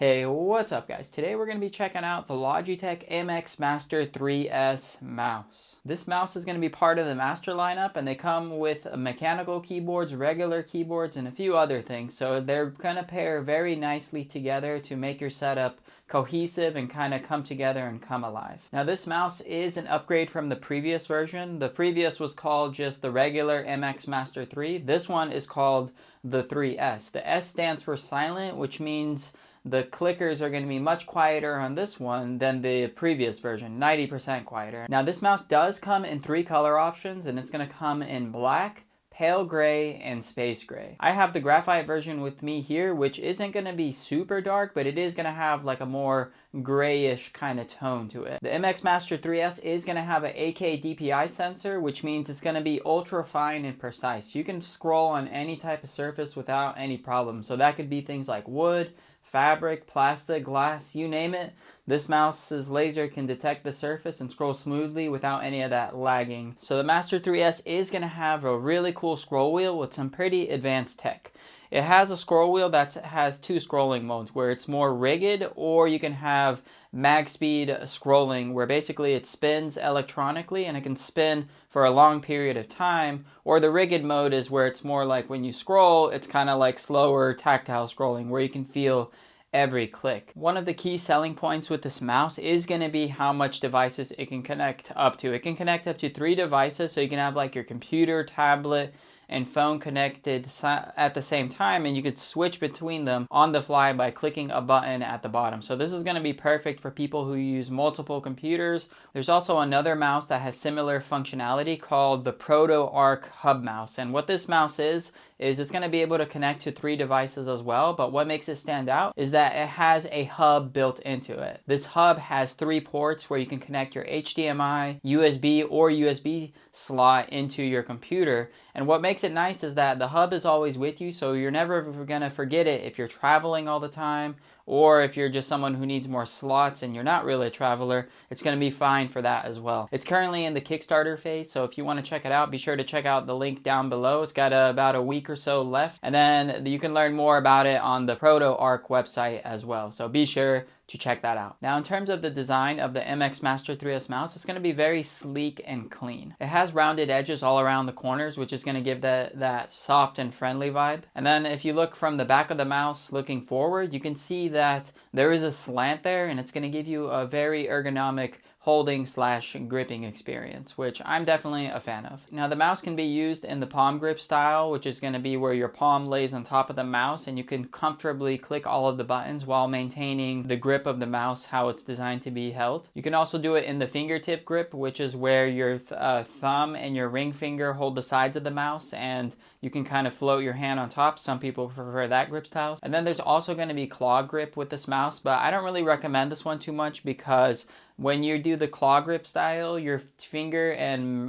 Hey, what's up guys? Today we're going to be checking out the Logitech MX Master 3S mouse. This mouse is going to be part of the Master lineup, and they come with mechanical keyboards, regular keyboards, and a few other things. So they're going to pair very nicely together to make your setup cohesive and kind of come together and come alive. Now this mouse is an upgrade from the previous version. The previous was called just the regular MX Master 3. This one is called the 3S. The S stands for silent, which means the clickers are going to be much quieter on this one than the previous version, 90% quieter. Now this mouse does come in 3 color options, and it's going to come in black, pale gray, and space gray. I have the graphite version with me here, which isn't going to be super dark, but it is going to have like a more grayish kind of tone to it. The MX Master 3S is going to have an 8K DPI sensor, which means it's going to be ultra fine and precise. You can scroll on any type of surface without any problem. So that could be things like wood, fabric, plastic, glass, you name it. This mouse's laser can detect the surface and scroll smoothly without any of that lagging. So the Master 3S is going to have a really cool scroll wheel with some pretty advanced tech. It has a scroll wheel that has 2 scrolling modes, where it's more rigid, or you can have mag speed scrolling, where basically it spins electronically and it can spin for a long period of time. Or the rigid mode is where it's more like when you scroll, it's kind of like slower tactile scrolling, where you can feel every click. One of the key selling points with this mouse is going to be how much devices it can connect up to. It can connect up to 3 devices, so you can have like your computer, tablet, and phone connected at the same time, and you could switch between them on the fly by clicking a button at the bottom. So this is going to be perfect for people who use multiple computers. There's also another mouse that has similar functionality called the Proto Arc Hub mouse, and what this mouse is it's going to be able to connect to 3 devices as well, but what makes it stand out is that it has a hub built into it. This hub has 3 ports where you can connect your HDMI, USB, or USB slot into your computer. And what makes it nice is that the hub is always with you, so you're never going to forget it if you're traveling all the time, or if you're just someone who needs more slots and you're not really a traveler, it's going to be fine for that as well. It's currently in the Kickstarter phase, so if you want to check it out, be sure to check out the link down below. It's got about a week or so left, and then you can learn more about it on the Proto Arc website as well, so be sure to check that out. Now in terms of the design of the MX Master 3S mouse, it's going to be very sleek and clean. It has rounded edges all around the corners, which is going to give that soft and friendly vibe. And then if you look from the back of the mouse looking forward, you can see that there is a slant there, and it's going to give you a very ergonomic holding / gripping experience, which I'm definitely a fan of. Now the mouse can be used in the palm grip style, which is going to be where your palm lays on top of the mouse and you can comfortably click all of the buttons while maintaining the grip of the mouse how it's designed to be held. You can also do it in the fingertip grip, which is where your thumb and your ring finger hold the sides of the mouse and you can kind of float your hand on top. Some people prefer that grip style. And then there's also going to be claw grip with this mouse, but I don't really recommend this one too much because when you do the claw grip style, your finger and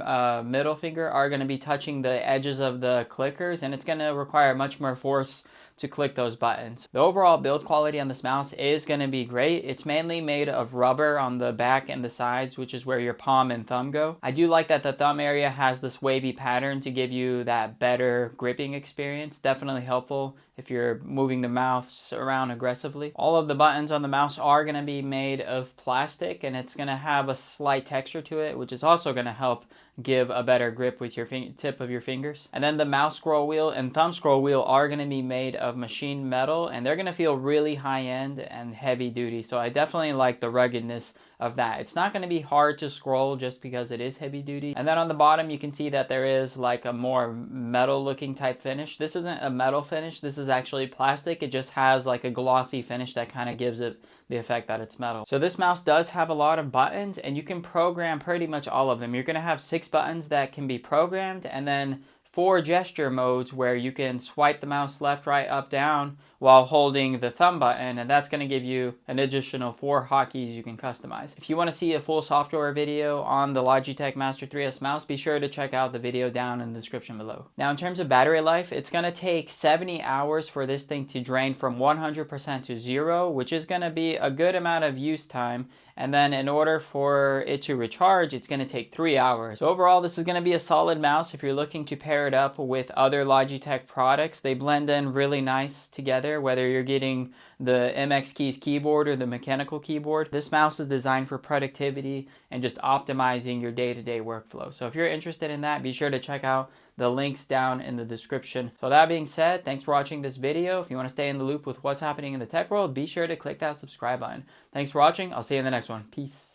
middle finger are going to be touching the edges of the clickers, and it's going to require much more force to click those buttons. The overall build quality on this mouse is going to be great. It's mainly made of rubber on the back and the sides, which is where your palm and thumb go. I do like that the thumb area has this wavy pattern to give you that better gripping experience. Definitely helpful if you're moving the mouse around aggressively. All of the buttons on the mouse are going to be made of plastic, and it's going to have a slight texture to it, which is also going to help give a better grip with your tip of your fingers. And then the mouse scroll wheel and thumb scroll wheel are going to be made of machined metal, and they're going to feel really high-end and heavy duty. So I definitely like the ruggedness of that. It's not going to be hard to scroll just because it is heavy duty. And then on the bottom you can see that there is like a more metal looking type finish. This isn't a metal finish, this is actually plastic. It just has like a glossy finish that kind of gives it the effect that it's metal. So this mouse does have a lot of buttons, and you can program pretty much all of them. You're going to have 6 buttons that can be programmed, and then 4 gesture modes where you can swipe the mouse left, right, up, down while holding the thumb button, and that's going to give you an additional 4 hotkeys you can customize. If you want to see a full software video on the Logitech Master 3S mouse, be sure to check out the video down in the description below. Now in terms of battery life, it's going to take 70 hours for this thing to drain from 100% to 0, which is going to be a good amount of use time, And then in order for it to recharge, it's going to take 3 hours. So overall, this is going to be a solid mouse if you're looking to pair it up with other Logitech products. They blend in really nice together, whether you're getting the MX Keys keyboard or the mechanical keyboard. This mouse is designed for productivity and just optimizing your day-to-day workflow. So if you're interested in that, be sure to check out the links down in the description. So that being said, thanks for watching this video. If you want to stay in the loop with what's happening in the tech world, be sure to click that subscribe button. Thanks for watching. I'll see you in the next one. Peace.